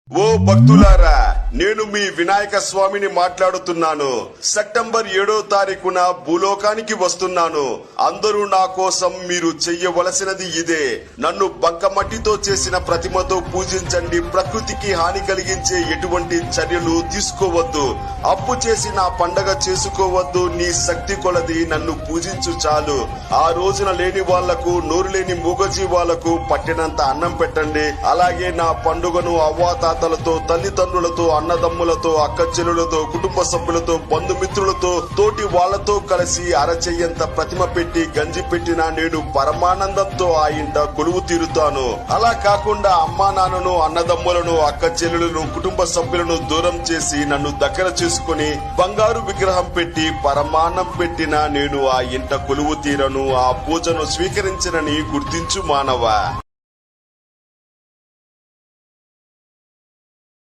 ఓ భక్తులారా, నేను మీ వినాయక స్వామిని మాట్లాడుతున్నాను. సెప్టెంబర్ 7వ తారీఖున భూలోకానికి వస్తున్నాను. అందరూ నా కోసం మీరు చెయ్యవలసినది ఇదే. నన్ను బంకమట్టితో చేసిన ప్రతిమతో పూజించండి. ప్రకృతికి హాని కలిగించే ఎటువంటి చర్యలు తీసుకోవద్దు. అప్పు చేసి నా పండగ చేసుకోవద్దు. నీ శక్తి కొలది నన్ను పూజించు చాలు. ఆ రోజున లేని వాళ్లకు, నోరు లేని మూగజీవాలకు పట్టినంత అన్నం పెట్టండి. అలాగే నా పండుగను అవ్వాతాతలతో, తల్లిదండ్రులతో, అన్నదమ్ములతో, అక్క చెల్లులతో, కుటుంబ సభ్యులతో, బంధుమిత్రులతో, తోటి వాళ్లతో కలిసి అరచెయ్యంత ప్రతిమ పెట్టి గంజి పెట్టినా నేను పరమానందంతో ఆ ఇంట కొలువు తీరుతాను. అలా కాకుండా అమ్మా నాన్నను, అన్నదమ్ములను, అక్క చెల్లులను, కుటుంబ సభ్యులను దూరం చేసి నన్ను దగ్గర చేసుకుని బంగారు విగ్రహం పెట్టి పరమాన్నం పెట్టినా నేను ఆ ఇంట కొలువు తీరను. ఆ పూజను స్వీకరించనని గుర్తించు మానవా.